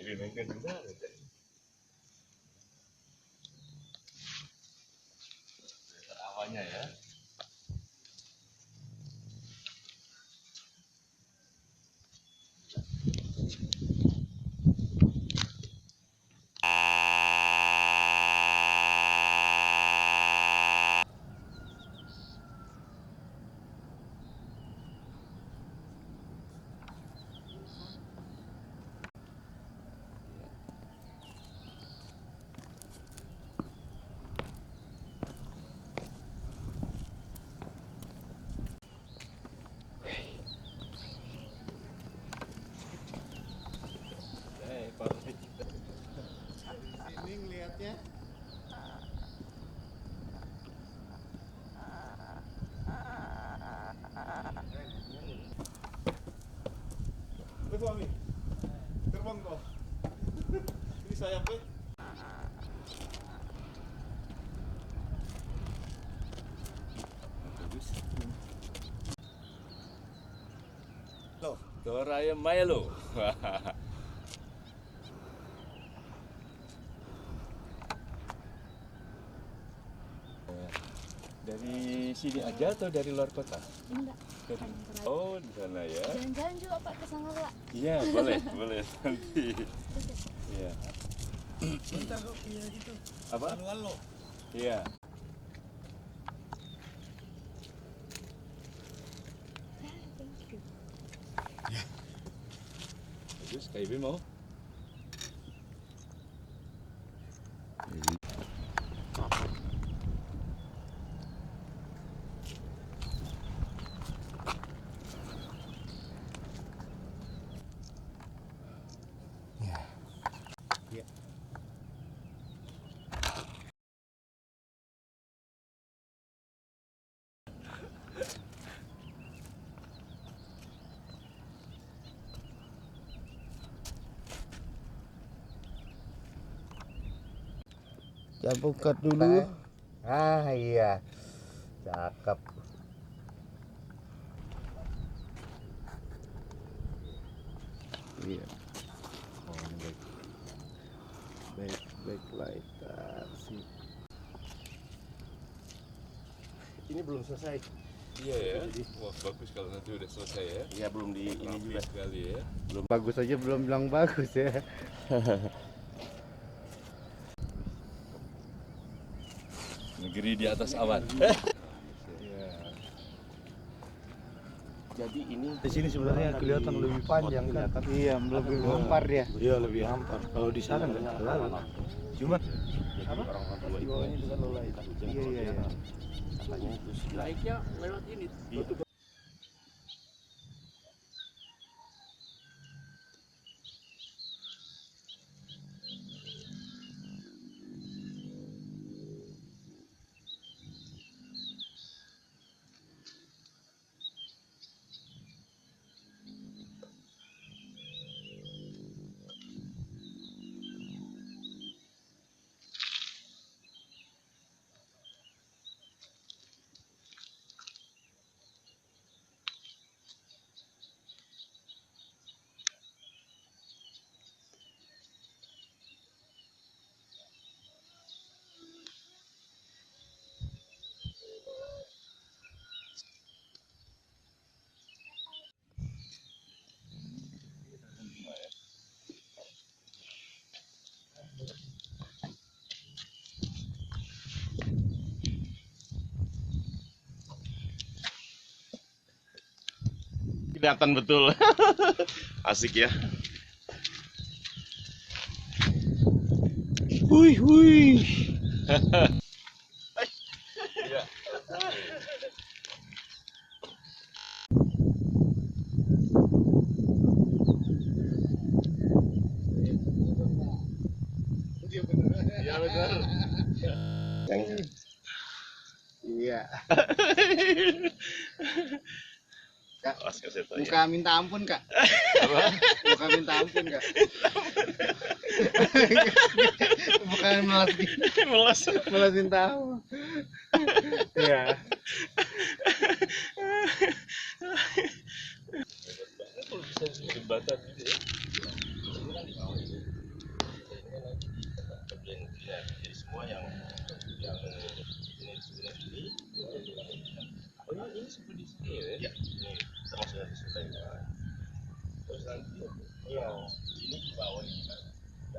Ini mainkan juga. Awalnya ya. Ini ngelihatnya. Suami, terbang kau. Ini sayapnya. Loh, Toraya Milo. Dari sini aja atau dari luar kota? Enggak. Oh, di sana ya. Jalan-jalan juga Pak ke sana Pak. Iya, boleh, boleh nanti. Iya. Bentar kok, iya gitu. Apa? Manual lo. Iya. Thank you. Bagus, KIB mau? Ya buka dulu. Ah iya, cakep. Iya. Oh, backlighter sih. Ini belum selesai. Iya ya. Wah, bagus kalau nanti udah selesai ya. Iya belum di ini Rapi juga. sekali ya. Belum bagus aja belum bilang bagus ya. Negeri di atas awan. Jadi ini Di sini sebenarnya kelihatan lebih panjang kan? Iya, lebih hampar ya. Iya lebih hampar. Kalau di sana nggak terlalu. Cuma Apa? di bawahnya itu kan lelai. Iya iya iya. Naiknya lewat ini. Kelihatan betul. Asik ya. Wih, wih. Iya. Iya benar. Iya. Kak, Awas kasih tau ya. buka minta ampun kak. Apa? Buka minta ampun kak. Bukan Melas. malas minta ampun. Iya. Kalau bisa jembatan gitu ya. Jadi semua yang ini sebelah ini. Oh ini sebelah di sini ya? Ya. Ini termasuk dari sebelah ini. Terus nanti ya ini di bawah ini kan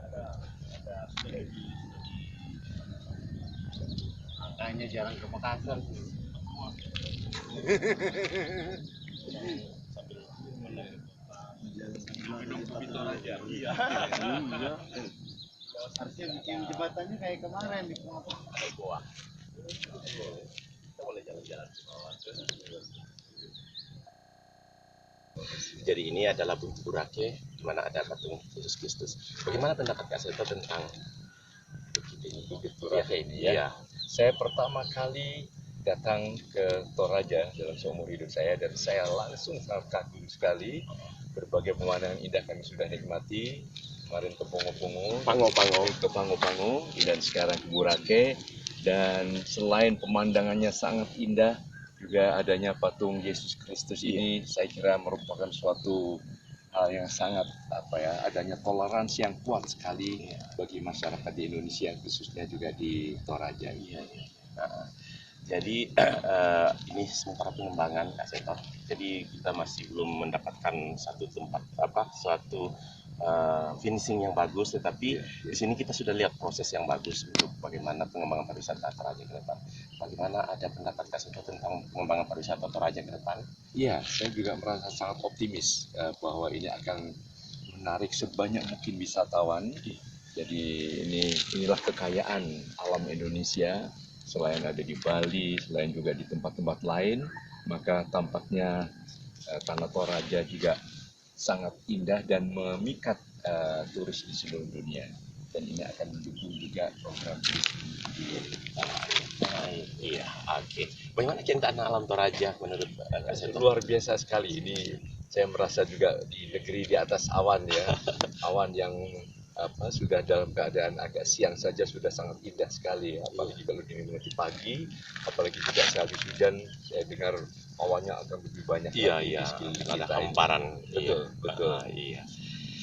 ada sudah di Makanya jarang ke Makassar sih. minum aja. Iya. Harusnya bikin jembatannya kayak kemarin di Pengapa. Ada goa. Kita boleh jalan-jalan ke bawah. Jadi ini adalah Bukit Burake, di mana ada patung Yesus Kristus. Bagaimana pendapat Kak Seto tentang bukit ini? Bukit Burake ini ya. Iya. Saya pertama kali datang ke Toraja dalam seumur hidup saya dan saya langsung sangat kagum sekali. Berbagai pemandangan indah kami sudah nikmati. Kemarin ke Pongo-Pongo, ke Pango-Pango, dan sekarang ke Burake. Dan selain pemandangannya sangat indah, juga adanya patung Yesus Kristus ini saya kira merupakan suatu hal yang sangat adanya toleransi yang kuat sekali bagi masyarakat di Indonesia, khususnya juga di Toraja. Jadi ini sementara pengembangan Kak Seto. Jadi kita masih belum mendapatkan satu tempat suatu finishing yang bagus, tetapi di sini kita sudah lihat proses yang bagus untuk bagaimana pengembangan pariwisata Toraja ke depan. Bagaimana ada pendapat Kak Seto tentang pengembangan pariwisata Toraja ke depan? Iya, saya juga merasa sangat optimis bahwa ini akan menarik sebanyak mungkin wisatawan. Jadi inilah kekayaan alam Indonesia. Selain ada di Bali, selain juga di tempat-tempat lain, maka tampaknya Tanah Toraja juga sangat indah dan memikat turis di seluruh dunia. Dan ini akan mendukung juga program turisme. Iya, oke. Bagaimana keindahan alam Toraja menurut Kak Seto? Luar biasa sekali. Ini saya merasa juga di negeri di atas awan ya, awan yang sudah dalam keadaan agak siang saja sudah sangat indah sekali, apalagi kalau nanti pagi, apalagi tidak sehabis hujan, saya dengar awannya akan lebih banyak lagi di sekeliling ada kita ini. hamparan. Betul. Iya.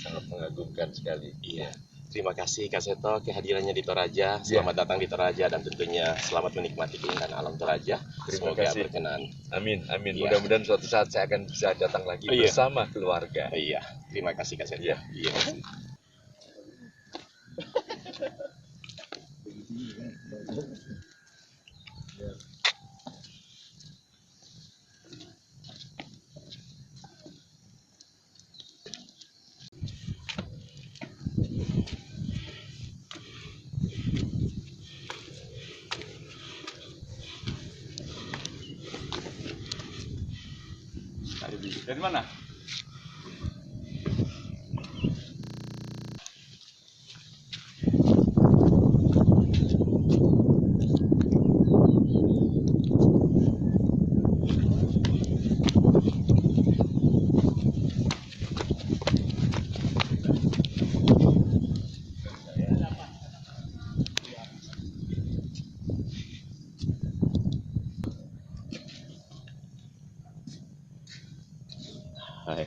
Sangat mengagumkan sekali. Iya. Terima kasih Kak Seto kehadirannya di Toraja. Selamat datang di Toraja dan tentunya selamat menikmati keindahan alam Toraja. Terima Semoga kasih. berkenan. Amin. Iya. Mudah-mudahan suatu saat saya akan bisa datang lagi bersama keluarga. Iya. Terima kasih Kak Seto. Iya. Dari mana? Hai.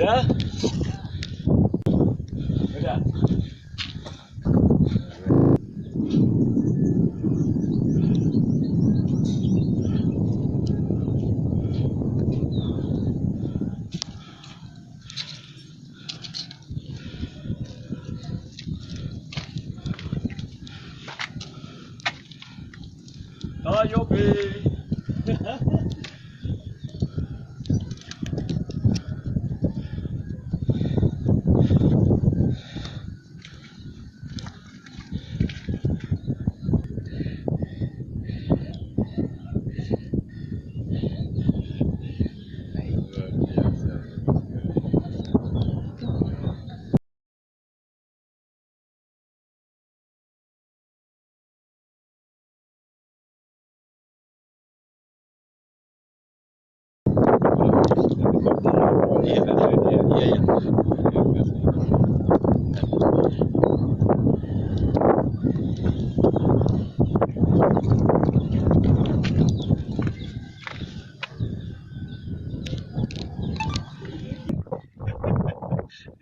Hah? Udah. Ayo, Bi.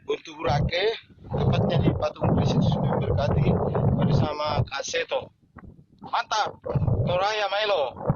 Untuk Burake, tepatnya di Patung Krisis Berkati bersama Kaseto. Mantap, Toraya Milo.